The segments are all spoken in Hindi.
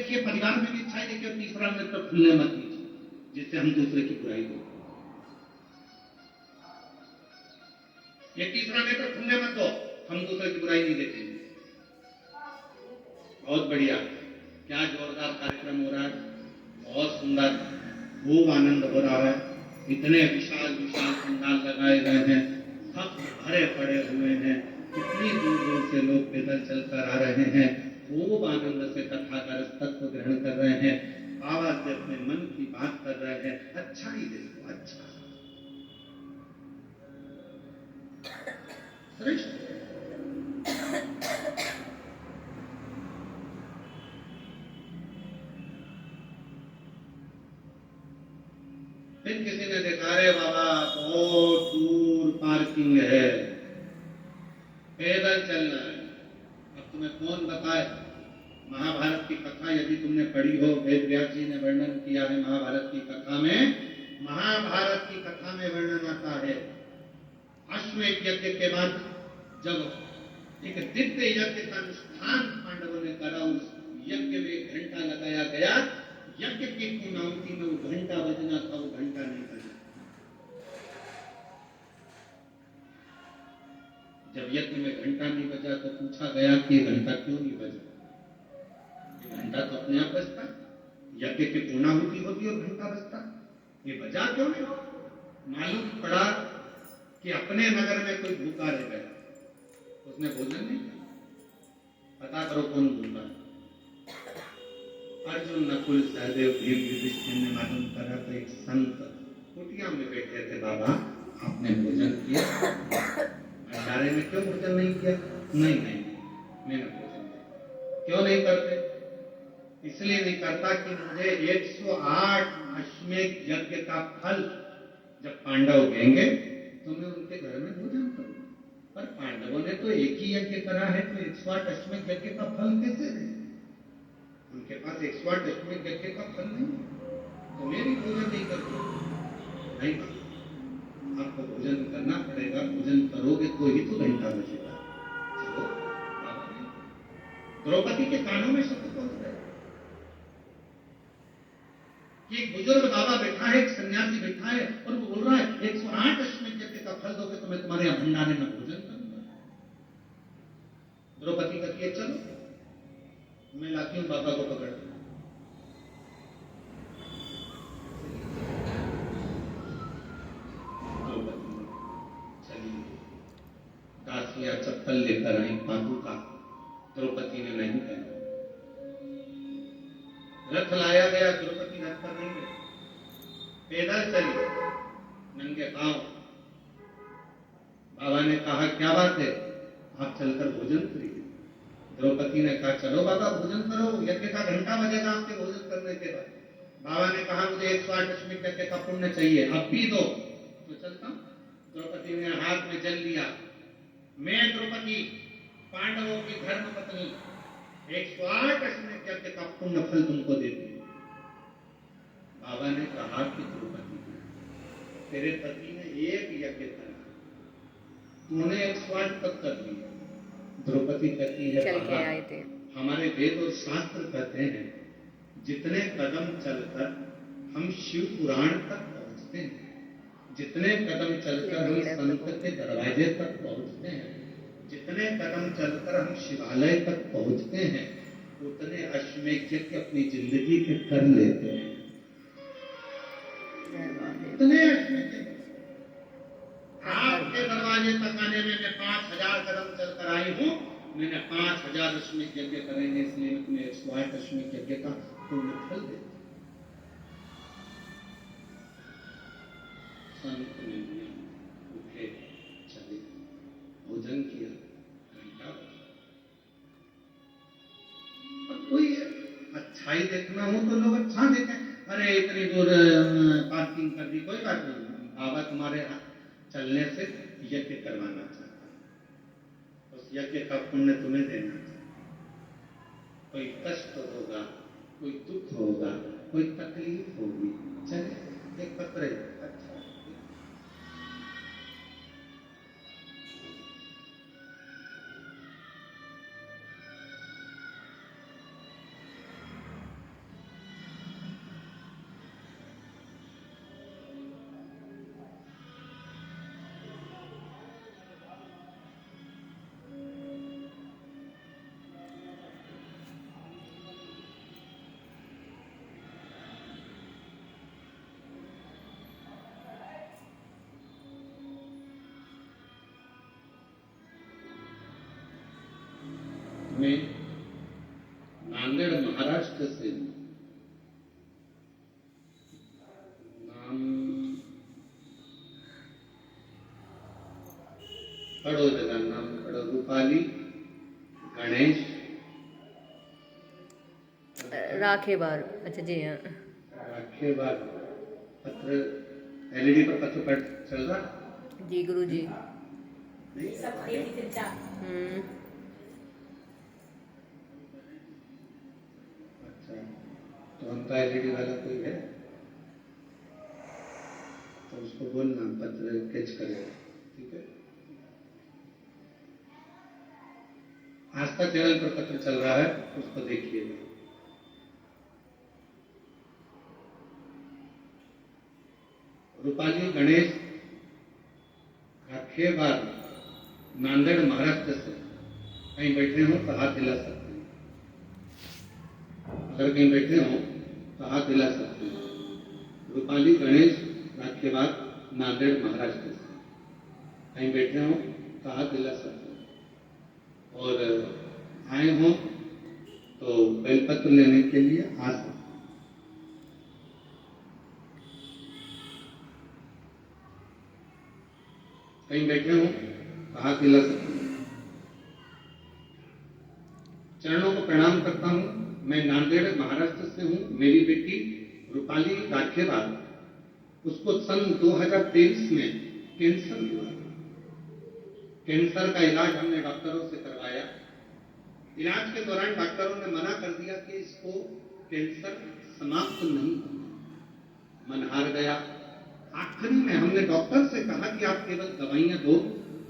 देखिए, परिवार में भी अच्छाई देखिए, और तीसरा नेत्र खुलने मत दीजिए, जिससे हम दूसरे की बुराई को, ये तीसरा नेत्र खुलने मत दो, हम दूसरे की बुराई नहीं देखेंगे। बहुत बढ़िया, क्या जोरदार कार्यक्रम हो रहा है, बहुत सुंदर, खूब आनंद हो रहा है। इतने विशाल विशाल पंडाल लगाए गए हैं, सब भरे पड़े हुए हैं, कितनी दूर दूर से लोग पैदल चलकर आ रहे हैं, खूब आनंद से कथा का रसद को ग्रहण कर रहे हैं, बाबा से अपने मन की बात कर रहे हैं। अच्छा ही देखो, अच्छा श्रेष्ठ। फिर किसी ने देखा, अरे बाबा बहुत दूर पार्किंग है, पैदल चलना है। अब तुम्हें कौन बताए, महाभारत की कथा यदि तुमने पढ़ी हो, वेद व्यास जी ने वर्णन किया है महाभारत की कथा में, महाभारत की कथा में वर्णन आता है, अश्वमेध यज्ञ के बाद जब एक दिव्य यज्ञ का अनुष्ठान पांडवों ने करा, उस यज्ञ में 1 घंटा लगाया गया, यज्ञ की पूर्णाहुति में वो घंटा बजना था, वो घंटा नहीं बजा। जब यज्ञ में घंटा नहीं बजा तो पूछा गया कि घंटा क्यों नहीं बजा? ये घंटा तो अपने आप बजता, यज्ञ की पूर्णाहुति होती और घंटा बजता, ये बजा क्यों नहीं? मालूम पड़ा कि अपने नगर में कोई भूखा रह गया, उसने भोजन नहीं किया। पता करो कौन भूखा है? अर्जुन, नकुल, सहदेव, भीम, युधिष्ठिर ने मालूम करा तो एक संत कुटिया में बैठे थे। बाबा आपने भोजन किया? भंडारे में क्यों भोजन नहीं किया? नहीं नहीं, मैंने भोजन किया। क्यों नहीं करते? इसलिए नहीं करता कि मुझे 108 अश्वमेध यज्ञ का फल जब पांडव देंगे तो मैं उनके घर में भोजन करूंगा। पर पांडवों ने तो एक ही यज्ञ करा है, तो 108 अश्वमेध यज्ञ का फल कैसे दे? उनके पास 108 अश्वमेध यज्ञ का फल नहीं है, तो मैं भी भोजन नहीं करता। नहीं, आपको भोजन करना पड़ेगा, भोजन करोगे तो ही तो घंटा बजेगा। चलो, बाबा ने द्रौपदी के कानों में शब्द पहुंच गए कि एक बुजुर्ग बाबा बैठा है, एक सन्यासी बैठा है, और वो बोल रहा है 108 अश्वमेध यज्ञ का फल दोगे तो मैं तुम्हारे यहाँ भंडारे में भोजन करूंगा। द्रौपदी कहती है चलो, मैं लाती हूं बाबा को पकड़। चलिए, दासिया चप्पल लेकर आई, पादुका। द्रौपदी ने नहीं पहना। रथ लाया गया, द्रौपदी रथ पर नहीं गई, पैदल चली, नंगे पांव। बाबा ने कहा क्या बात है, आप चलकर भोजन करिए। द्रौपदी ने कहा चलो बाबा भोजन करो, यज्ञ का घंटा बजेगा आपके भोजन करने के बाद। बाबा ने कहा मुझे 108 अश्वमेध यज्ञ का पुण्य चाहिए, अब भी दो तो चलता हूं। द्रौपदी ने हाथ में जल लिया, मैं द्रौपदी पांडवों की धर्म पत्नी 108 अश्वमेध यज्ञ का पुण्य फल तुमको देती हूं। बाबा ने कहा कि द्रौपदी तेरे पति ने एक यज्ञ करा, तूने 108 तक कर लिया। द्रौपदी कहती है चल के आए थे। हमारे वेद और शास्त्र कहते हैं जितने कदम चलकर हम शिव पुराण तक पहुंचते हैं, जितने कदम चलकर हम संत के दरवाजे तक पहुंचते हैं, जितने कदम चलकर हम शिवालय तक पहुंचते हैं, उतने अश्वमेध यज्ञ अपनी जिंदगी के कर लेते हैं। इतने अश्वमेध यज्ञ आपके दरवाजे तक आने में मैं 5000 कदम चलकर आई हूं, मैंने 5000 अश्वमेध यज्ञ करेंगे, इसलिए मैं तुम्हें 108 अश्वमेध यज्ञ का पुण्य फल देता। संत ने उठे, चले, भोजन किया, घंटा बजा। अब कोई अच्छाई देखना हो तो लोग अच्छा देखें, अरे इतनी दूर पार्किंग कर दी, कोई बात नहीं, बाबा तुम्हारे चलने से यज्ञ करवाना चाहता है, उस यज्ञ का पुण्य तुम्हें देना चाहता। कोई कष्ट होगा, कोई दुख होगा, कोई तकलीफ होगी, चले एक पत्र अच्छा। मैं नांदेड़ महाराष्ट्र से हूँ। नाम पढ़ो, जगह नाम पढ़ो। रूपाली गणेश राखेबार। अच्छा जी हाँ। राखेबार। पत्र एलईडी पर पत्र पढ़ चल रहा जी गुरु जी। नहीं? अच्छा, तो उनका एलईडी वाला कोई है तो उसको बोलना पत्र कैच करेगा, ठीक है। आस्था चैनल पर पत्र चल रहा है, उसको देखिएगा। रूपाली गणेश राखेबार, नांदेड़ महाराष्ट्र से। कहीं बैठे हो तो हाथ हिला सकते हैं, अगर कहीं बैठे हो तो हाथ हिला सकते हैं। रूपाली गणेश राखेबार, नांदेड़ महाराष्ट्र से। कहीं बैठे हो तो हाथ हिला सकते हैं, और आए हो तो बेलपत्र लेने के लिए आ सकते। कहीं बैठे हो तो हाथ हिला सकते हैं। चरणों को प्रणाम करता हूं। मैं नांदेड़ महाराष्ट्र से हूं। मेरी बेटी रूपाली राखेबार, उसको सन 2023 में कैंसर हुआ। कैंसर का इलाज हमने डॉक्टरों से करवाया। इलाज के दौरान डॉक्टरों ने मना कर दिया कि इसको कैंसर समाप्त नहीं होगा। मन हार गया। आखिरी में हमने डॉक्टर से कहा कि आप केवल दवाइयां दो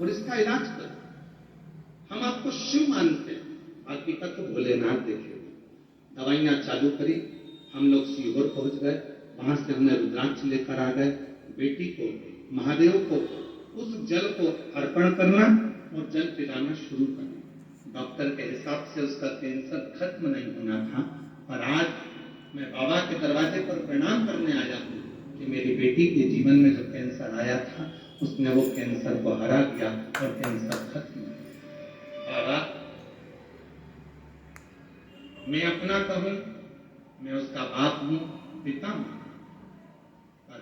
और इसका इलाज करो। हम आपको शिव मानते हैं, हकीकत तो भोलेनाथ देखे। दवाइयां चालू करी। हम लोग सीहोर पहुंच गए। वहां से हमने रुद्राक्ष लेकर आ गए। बेटी को, महादेव को उस जल को अर्पण करना और जल पिलाना शुरू करना। डॉक्टर के हिसाब से उसका कैंसर खत्म नहीं होना था, और आज मैं बाबा के दरवाजे पर प्रणाम करने आया हूं कि मेरी बेटी के जीवन में जो कैंसर आया था उसने वो कैंसर को हरा दिया और कैंसर खत्म हुआ। बाबा, मैं अपना कहूं, मैं उसका बाप हूं, पिता हूं, पर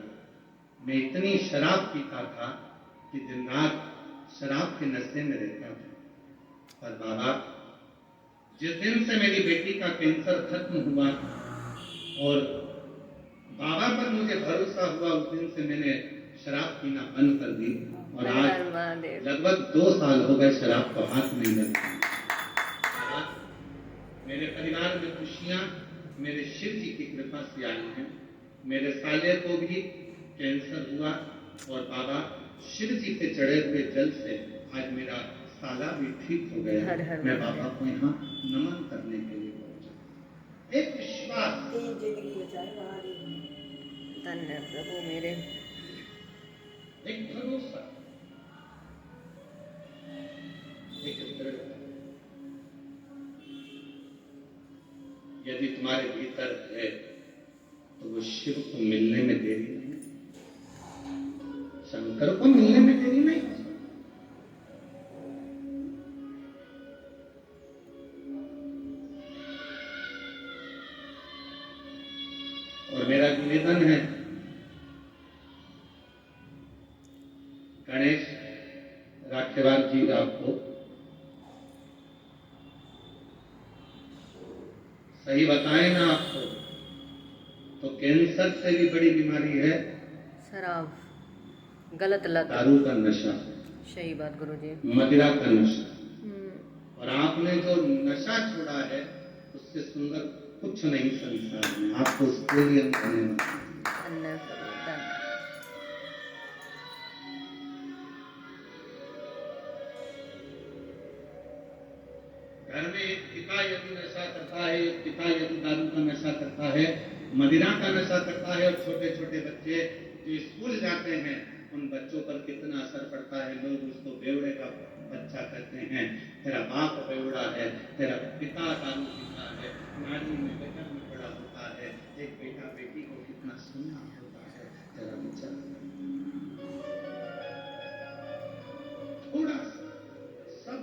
मैं इतनी शराब पीता था कि दिन रात शराब के नशे में रहता था। पर बाबा, जिस दिन से मेरी बेटी का कैंसर खत्म हुआ और बाबा पर मुझे भरोसा हुआ, उस दिन से मैंने शराब पीना बंद कर दी, और आज लगभग 2 साल हो गए शराब को हाथ नहीं लगता। मेरे परिवार में खुशियां मेरे शिव जी की कृपा से आई हैं। मेरे साले को भी कैंसर हुआ, और बाबा शिव जी पे चढ़े हुए जल से आज मेरा साला भी ठीक हो गया। मैं बाबा को यहाँ नमन करने के लिए पहुंचा। एक विश्वास, धन्य प्रभु मेरे, एक भरोसा, एक दृढ़ता। यदि तुम्हारे भीतर है तो वो शिव को मिलने में देरी नहीं, शंकर को मिलने में देरी नहीं। और मेरा निवेदन है, गणेश राखेबार जी, आपको सही बताएं ना, आपको तो कैंसर से भी बड़ी बीमारी है शराब, गलत लत, दारू का नशा। सही बात गुरु जी। मदिरा का नशा। और आपने जो नशा छोड़ा है उससे सुंदर कुछ नहीं संसार में। आपको उसके लिए धन्यवाद। घर में एक पिता यदि नशा करता है, एक पिता यदि दारू का नशा करता है, मदिरा का नशा करता है, और छोटे छोटे बच्चे जो स्कूल जाते हैं उन बच्चों पर कितना असर पड़ता है। लोग उसको बेवड़े का बच्चा कहते हैं, तेरा बाप बेवड़ा है, तेरा पिता दारू पीता है, नारी में गटर में पड़ा होता है, एक बेटा बेटी को कितना सुनना होता है। तेरा बच्चा थोड़ा सा सब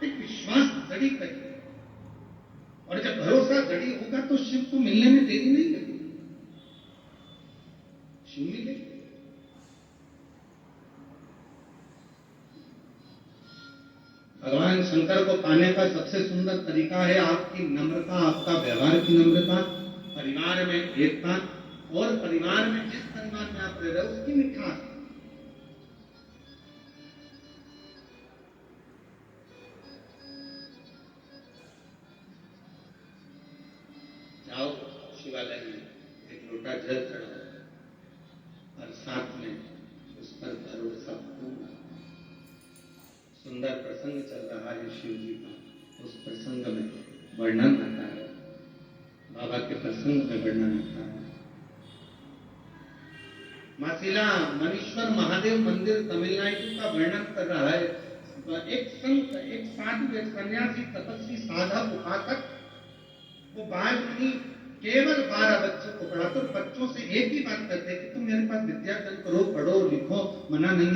एक विश्वास दृढ़ी करिए, और जब भरोसा दृढ़ी होगा तो शिव को मिलने में देरी नहीं लगेगी, शिव मिलेगा। भगवान शंकर को पाने का सबसे सुंदर तरीका है आपकी नम्रता, आपका व्यवहार की नम्रता, परिवार में एकता, और परिवार में जिस परिवार में आप रह रहे हो उसकी मिठास। जाओ शिवालय में एक लोटा जल चढ़ाओ और साथ में उस पर भरो सब फूल। सुंदर प्रसंग चल रहा है शिव जी का, उस प्रसंग में वर्णन आता है, बाबा के प्रसंग में वर्णन आता है। मासिला मनीश्वर महादेव मंदिर तमिलनाडु का वर्णन कर रहा है। एक संत, एक साधु, एक सन्यासी, तपस्वी, साधक, उपासक, वो बाद में केवल 12 बच्चों को पढ़ाते, बच्चों से एक ही बात करते कि तुम मेरे पास विद्या करो, पढ़ो, लिखो, मना नहीं है,